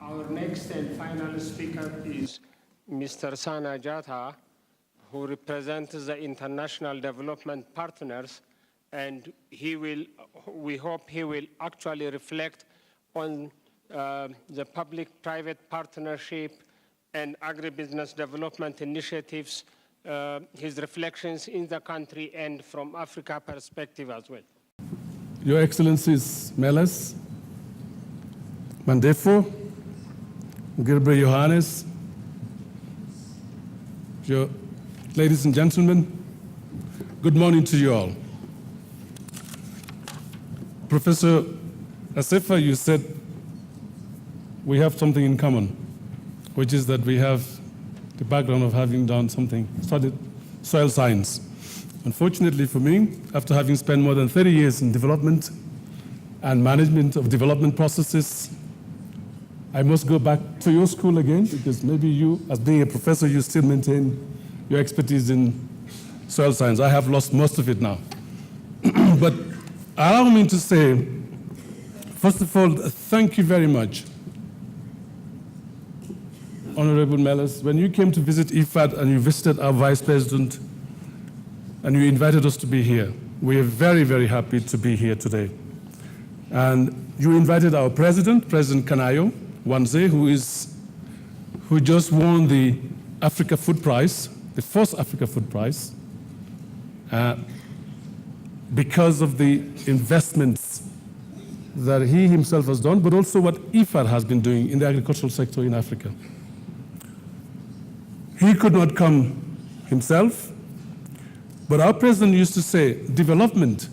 Our next and final speaker is Mr. Sana Jatta, who represents the international development partners, and we hope he will actually reflect on the public-private partnership and agribusiness development initiatives, his reflections in the country and from Africa perspective as well. Your Excellencies Meles, Mandefo, Gilbert Johannes, ladies and gentlemen, good morning to you all. Professor Asefa, you said we have something in common, which is that we have the background of having done something, studied soil science. Unfortunately for me, after having spent more than 30 years in development and management of development processes, I must go back to your school again, because maybe you, as being a professor, you still maintain your expertise in soil science. I have lost most of it now. But allow me to say, first of all, thank you very much, Honorable Meles. When you came to visit IFAD and you visited our Vice President and you invited us to be here, we are very, very happy to be here today. And you invited our President, President Kanayo Wanze, who just won the Africa Food Prize, the first Africa Food Prize, because of the investments that he himself has done, but also what IFAD has been doing in the agricultural sector in Africa. He could not come himself, but our president used to say, development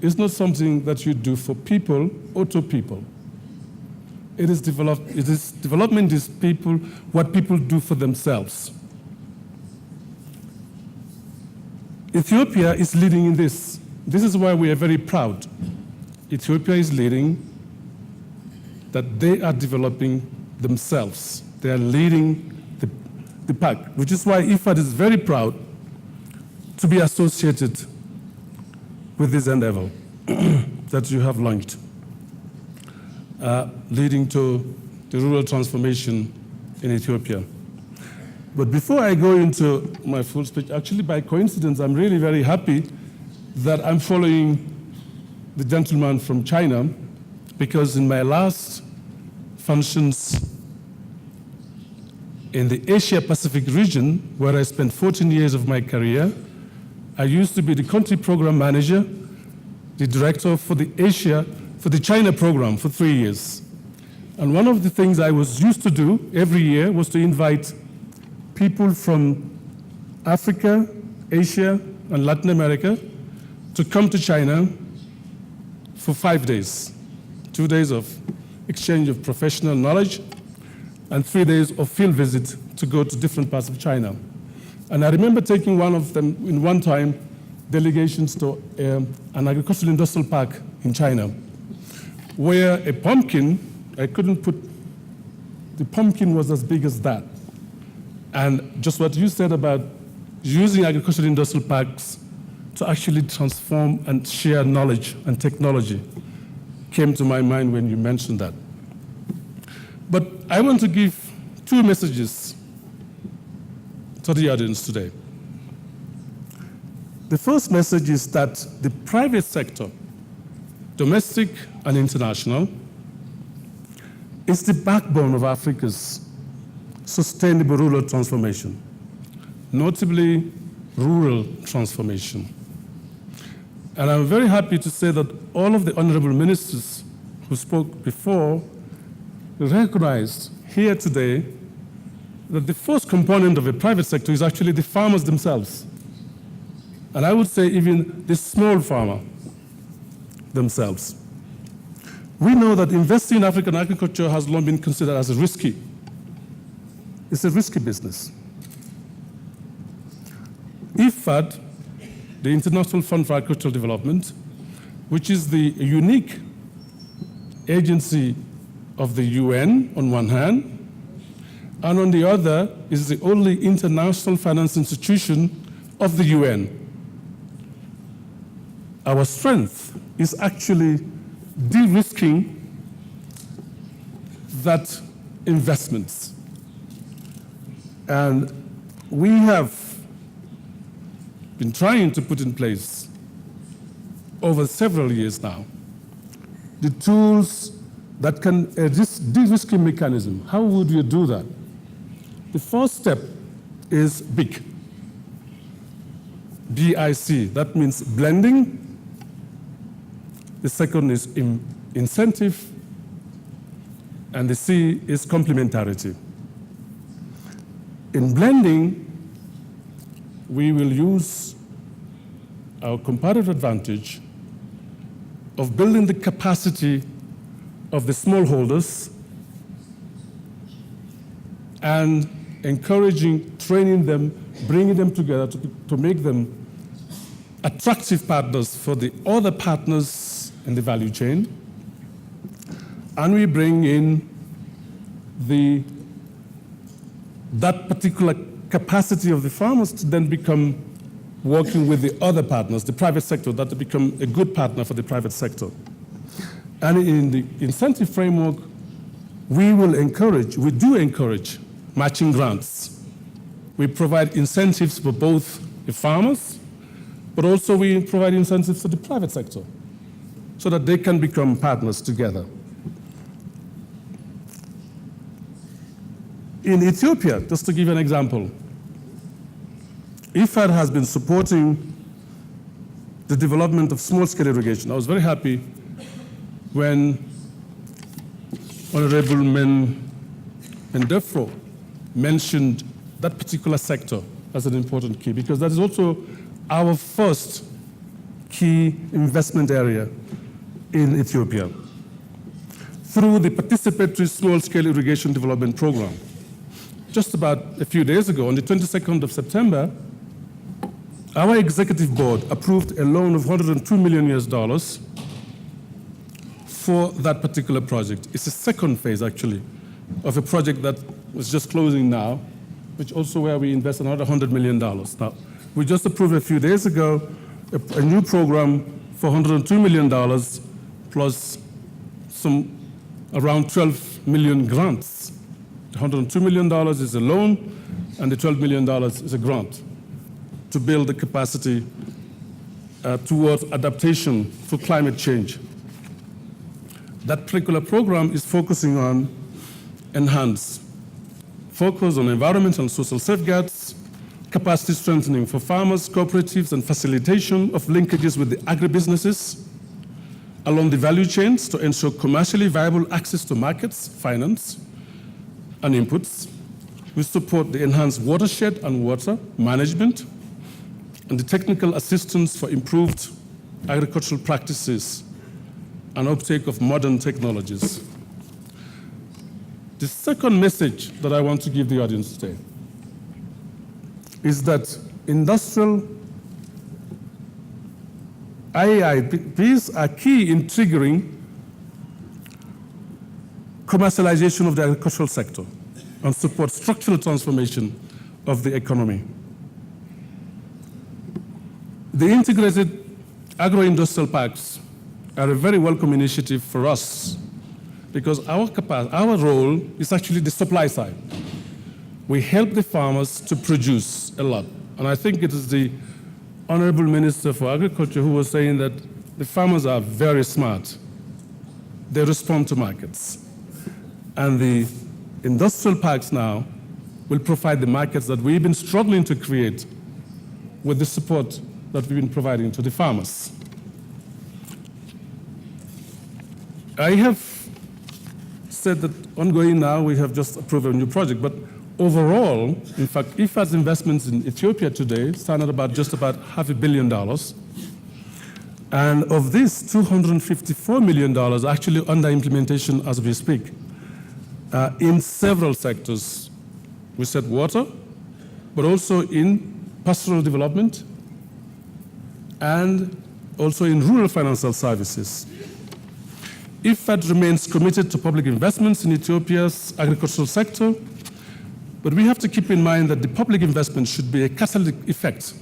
is not something that you do for people or to people. Development is what people do for themselves. Ethiopia is leading in this. This is why we are very proud. Ethiopia is leading, that they are developing themselves. They are leading the pack, which is why IFAD is very proud to be associated with this endeavor that you have launched, leading to the rural transformation in Ethiopia. But before I go into my full speech, actually by coincidence, I'm really very happy that I'm following the gentleman from China, because in my last functions in the Asia-Pacific region, where I spent 14 years of my career, I used to be the country program manager, the director for the China program for 3 years. And one of the things I was used to do every year was to invite people from Africa, Asia, and Latin America to come to China for 5 days. 2 days of exchange of professional knowledge, and 3 days of field visit to go to different parts of China. And I remember taking one of them in one time, delegations to an agricultural industrial park in China, where a pumpkin, the pumpkin was as big as that. And just what you said about using agricultural industrial parks to actually transform and share knowledge and technology came to my mind when you mentioned that. But I want to give 2 messages to the audience today. The first message is that the private sector, domestic and international, is the backbone of Africa's sustainable rural transformation, notably rural transformation. And I'm very happy to say that all of the honorable ministers who spoke before recognized here today that the first component of a private sector is actually the farmers themselves. And I would say even the small farmer themselves. We know that investing in African agriculture has long been considered as risky. It's a risky business. IFAD, the International Fund for Agricultural Development, which is the unique agency of the UN on one hand, and on the other is the only international finance institution of the UN. Our strength is actually de-risking that investments. And we have been trying to put in place over several years now the tools that can de-risking mechanism. How would you do that? The first step is BIC. B-I-C, that means blending. The second is incentive, and the C is complementarity. In blending, we will use our comparative advantage of building the capacity of the smallholders and encouraging, training them, bringing them together to make them attractive partners for the other partners in the value chain. And we bring in that particular capacity of the farmers to then become working with the other partners, the private sector, that to become a good partner for the private sector. And in the incentive framework, we do encourage matching grants. We provide incentives for both the farmers, but also we provide incentives for the private sector so that they can become partners together. In Ethiopia, just to give you an example, IFAD has been supporting the development of small-scale irrigation. I was very happy when Honorable Mendefro mentioned that particular sector as an important key, because that is also our first key investment area in Ethiopia through the participatory small-scale irrigation development program. Just about a few days ago, on the 22nd of September, our executive board approved a loan of $102 million for that particular project. It's the second phase, actually, of a project that was just closing now, which also where we invest another $100 million. Now, we just approved a few days ago a new program for $102 million plus some around 12 million grants. The $102 million is a loan, and the $12 million is a grant to build the capacity towards adaptation for climate change. That particular program is focusing on focus on environmental and social safeguards, capacity strengthening for farmers, cooperatives, and facilitation of linkages with the agribusinesses along the value chains to ensure commercially viable access to markets, finance, and inputs. We support the enhanced watershed and water management and the technical assistance for improved agricultural practices and uptake of modern technologies. The second message that I want to give the audience today is that industrial IAIPs are key in triggering commercialization of the agricultural sector and support structural transformation of the economy. The integrated agro-industrial parks are a very welcome initiative for us because our role is actually the supply side. We help the farmers to produce a lot. And I think it is the Honorable Minister for Agriculture who was saying that the farmers are very smart. They respond to markets. And the industrial parks now will provide the markets that we've been struggling to create with the support that we've been providing to the farmers. I have said that ongoing now we have just approved a new project, but overall, in fact, IFAD's investments in Ethiopia today stand at just about $500 million. And of this, $254 million are actually under implementation as we speak in several sectors. We said water, but also in pastoral development and also in rural financial services. IFAD remains committed to public investments in Ethiopia's agricultural sector, but we have to keep in mind that the public investment should be a catalytic effect.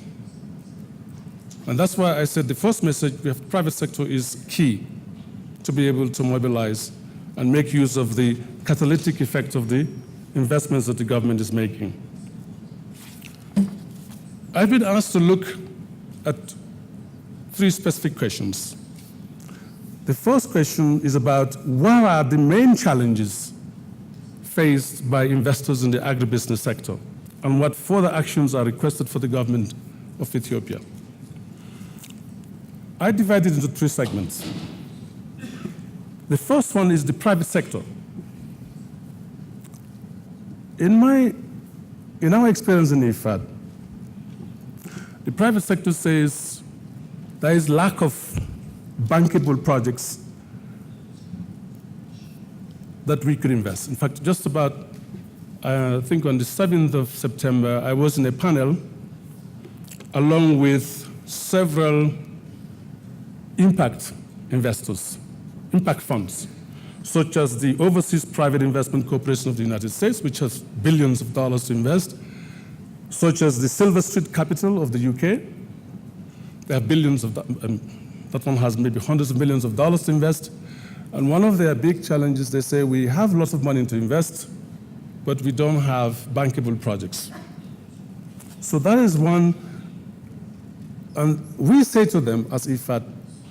And that's why I said the first message, we have private sector is key to be able to mobilize and make use of the catalytic effect of the investments that the government is making. I've been asked to look at 3 specific questions. The first question is about what are the main challenges faced by investors in the agribusiness sector, and what further actions are requested for the government of Ethiopia. I divide it into 3 segments. The first one is the private sector. In our experience in IFAD, the private sector says there is lack of bankable projects that we could invest. In fact, just about, I think on the 7th of September, I was in a panel along with several impact investors, impact funds, such as the Overseas Private Investment Corporation of the United States, which has billions of dollars to invest, such as the Silver Street Capital of the UK. They have billions of that one has maybe hundreds of millions of dollars to invest. And one of their big challenges, they say, we have lots of money to invest, but we don't have bankable projects. So that is one. And we say to them as IFAD,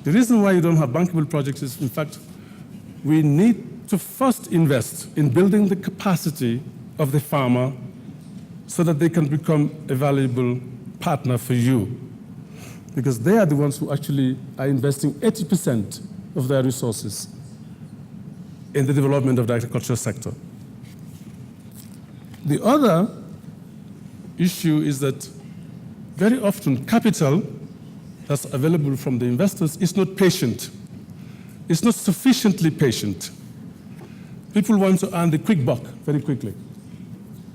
the reason why you don't have bankable projects is, in fact, we need to first invest in building the capacity of the farmer so that they can become a valuable partner for you. Because they are the ones who actually are investing 80% of their resources in the development of the agricultural sector. The other issue is that very often capital that's available from the investors is not patient. It's not sufficiently patient. People want to earn the quick buck very quickly.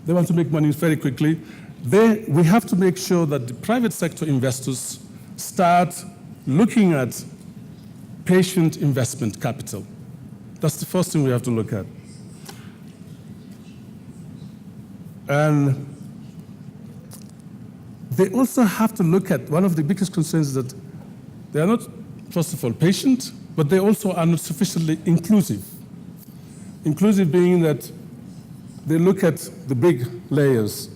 They want to make money very quickly. We have to make sure that the private sector investors start looking at patient investment capital. That's the first thing we have to look at. And they also have to look at one of the biggest concerns is that they are not, first of all, patient, but they also are not sufficiently inclusive. Inclusive being that they look at the big layers.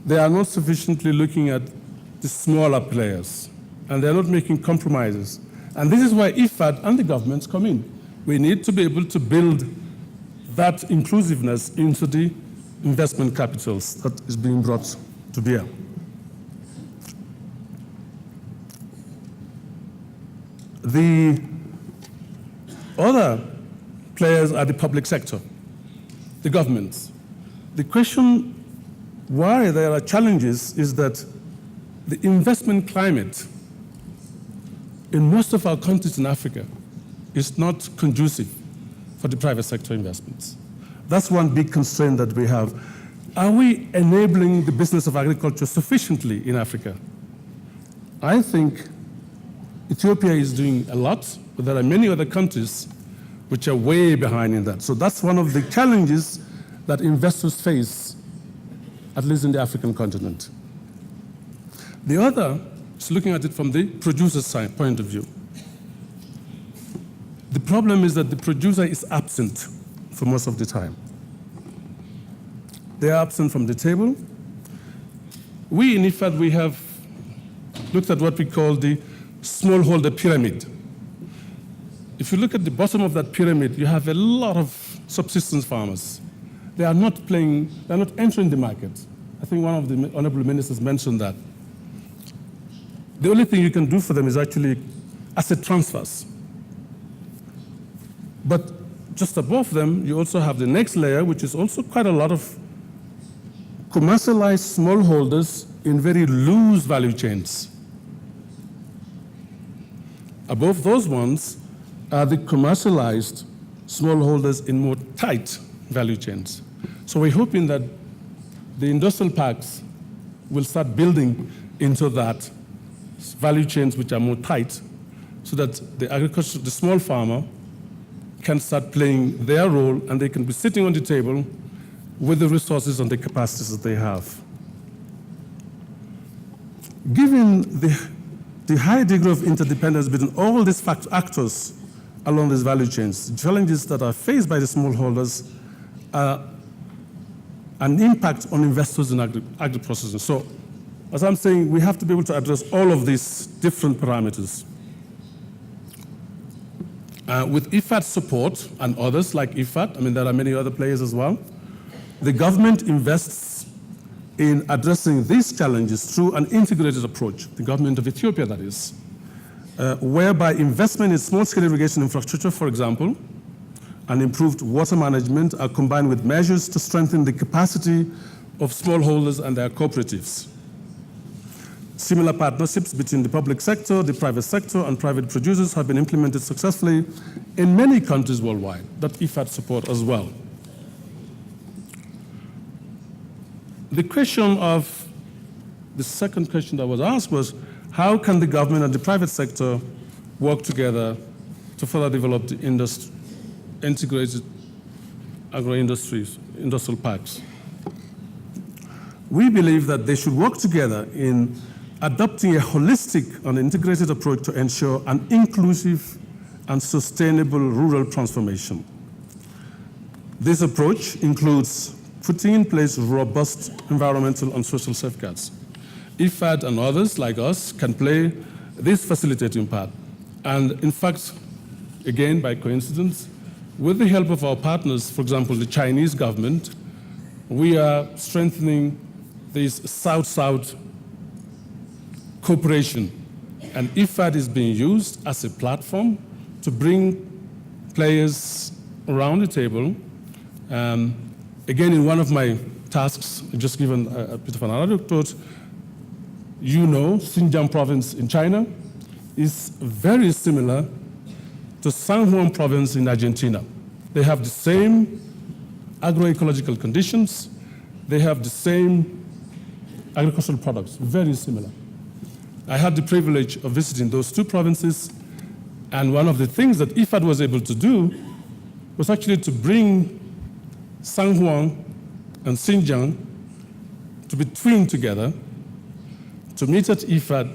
They are not sufficiently looking at the smaller players, and they're not making compromises. And this is why IFAD and the governments come in. We need to be able to build that inclusiveness into the investment capitals that is being brought to bear. The other players are the public sector, the governments. The question why there are challenges is that the investment climate in most of our countries in Africa is not conducive for the private sector investments. That's one big concern that we have. Are we enabling the business of agriculture sufficiently in Africa? I think Ethiopia is doing a lot, but there are many other countries which are way behind in that. So that's one of the challenges that investors face, at least in the African continent. The other is looking at it from the producer's side point of view. The problem is that the producer is absent for most of the time. They are absent from the table. We in IFAD, we have looked at what we call the smallholder pyramid. If you look at the bottom of that pyramid, you have a lot of subsistence farmers. They are not entering the market. I think one of the honorable ministers mentioned that. The only thing you can do for them is actually asset transfers. But just above them, you also have the next layer, which is also quite a lot of commercialized smallholders in very loose value chains. Above those ones are the commercialized smallholders in more tight value chains. So we're hoping that the industrial parks will start building into that value chains which are more tight, so that the small farmer can start playing their role, and they can be sitting on the table with the resources and the capacities that they have. Given the high degree of interdependence between all these actors along these value chains. The challenges that are faced by the smallholders are an impact on investors in agri-processing. So, as I'm saying, we have to be able to address all of these different parameters. With IFAD support and others like IFAD, I mean, there are many other players as well, the government invests in addressing these challenges through an integrated approach, the government of Ethiopia, that is, whereby investment in small-scale irrigation infrastructure, for example, and improved water management are combined with measures to strengthen the capacity of smallholders and their cooperatives. Similar partnerships between the public sector, the private sector, and private producers have been implemented successfully in many countries worldwide that IFAD support as well. The question of the second question that was asked was, how can the government and the private sector work together to further develop the integrated agro-industries, industrial parks? We believe that they should work together in adopting a holistic and integrated approach to ensure an inclusive and sustainable rural transformation. This approach includes putting in place robust environmental and social safeguards. IFAD and others like us can play this facilitating part. And in fact, again, by coincidence, with the help of our partners, for example, the Chinese government, we are strengthening this South-South cooperation. And IFAD is being used as a platform to bring players around the table. Again, in one of my tasks, just given a bit of an anecdote, you know, Xinjiang province in China is very similar to San Juan province in Argentina. They have the same agroecological conditions. They have the same agricultural products, very similar. I had the privilege of visiting those two provinces, and one of the things that IFAD was able to do was actually to bring San Juan and Xinjiang to be twinned together, to meet at IFAD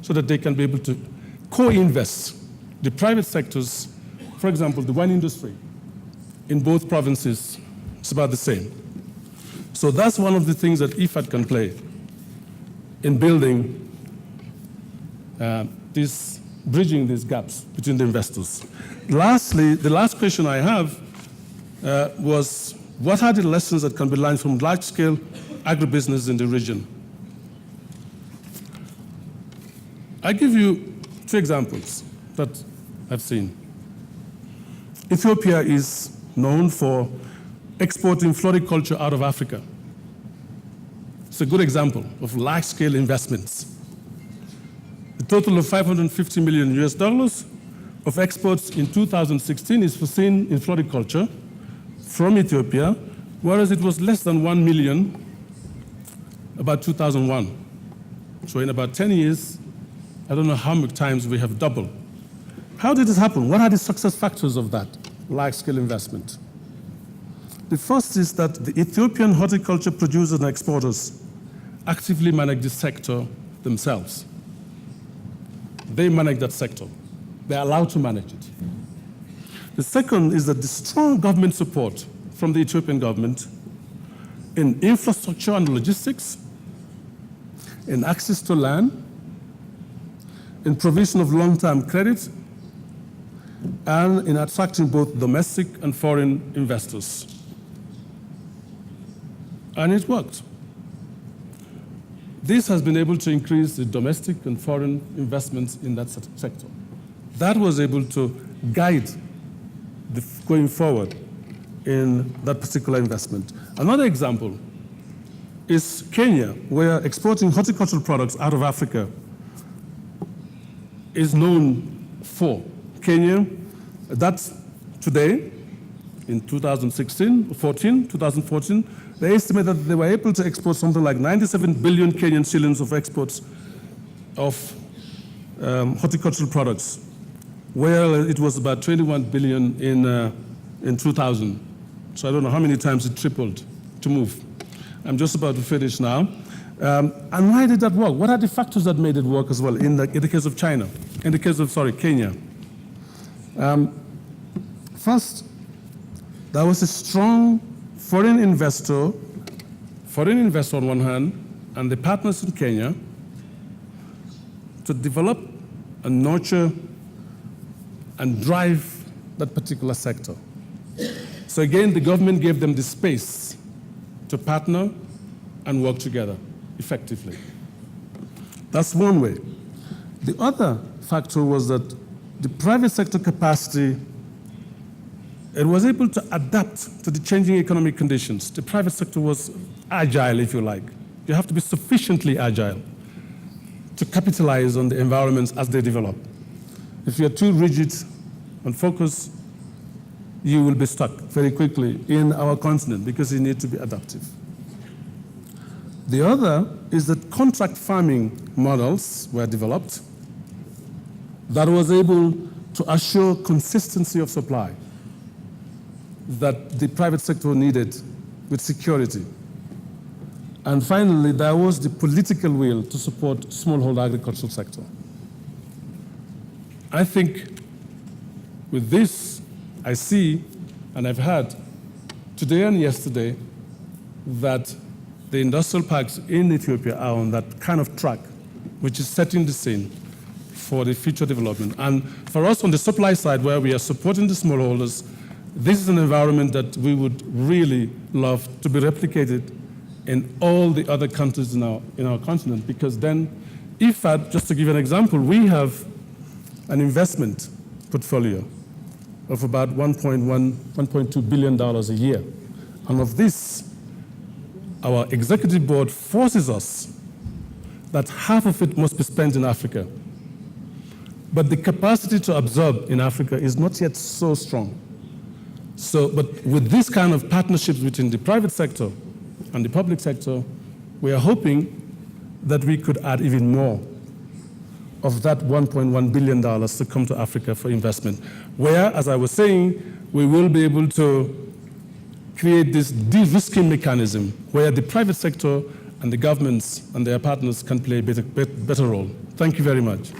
so that they can be able to co-invest. The private sectors, for example, the wine industry in both provinces is about the same. So that's one of the things that IFAD can play in building bridging these gaps between the investors. Lastly, the last question I have was, what are the lessons that can be learned from large-scale agribusiness in the region? I give you two examples that I've seen. Ethiopia is known for exporting floriculture out of Africa. It's a good example of large-scale investments. The total of $550 million of exports in 2016 is foreseen in floriculture from Ethiopia, whereas it was less than 1 million about 2001. So in about 10 years, I don't know how many times we have doubled. How did it happen? What are the success factors of that large-scale investment? The first is that the Ethiopian horticulture producers and exporters actively manage the sector themselves. They manage that sector. They're allowed to manage it. The second is that the strong government support from the Ethiopian government in infrastructure and logistics, in access to land, in provision of long-term credit, and in attracting both domestic and foreign investors. And it worked. This has been able to increase the domestic and foreign investments in that sector. That was able to guide the going forward in that particular investment. Another example is Kenya, where exporting horticultural products out of Africa is known for. Kenya, that's today, in 2014, they estimate that they were able to export something like 97 billion Kenyan shillings of exports of horticultural products, where it was about 21 billion in 2000. So I don't know how many times it tripled to move. I'm just about to finish now. And why did that work? What are the factors that made it work as well in the case of China, in the case of, Kenya? First, there was a strong foreign investor on one hand, and the partners in Kenya to develop and nurture and drive that particular sector. So again, the government gave them the space to partner and work together effectively. That's one way. The other factor was that the private sector capacity, it was able to adapt to the changing economic conditions. The private sector was agile, if you like. You have to be sufficiently agile to capitalize on the environments as they develop. If you're too rigid and focused, you will be stuck very quickly in our continent because you need to be adaptive. The other is that contract farming models were developed that was able to assure consistency of supply that the private sector needed with security. And finally, there was the political will to support smallholder agricultural sector. I think with this, I see, and I've heard today and yesterday, that the industrial parks in Ethiopia are on that kind of track, which is setting the scene for the future development. And for us on the supply side, where we are supporting the smallholders, this is an environment that we would really love to be replicated in all the other countries in our continent, because then, just to give you an example, we have an investment portfolio of about $1.2 billion a year. And of this, our executive board forces us that half of it must be spent in Africa. But the capacity to absorb in Africa is not yet so strong. But with this kind of partnerships between the private sector and the public sector, we are hoping that we could add even more of that $1.1 billion to come to Africa for investment, where, as I was saying, we will be able to create this de-risking mechanism where the private sector and the governments and their partners can play a better role. Thank you very much.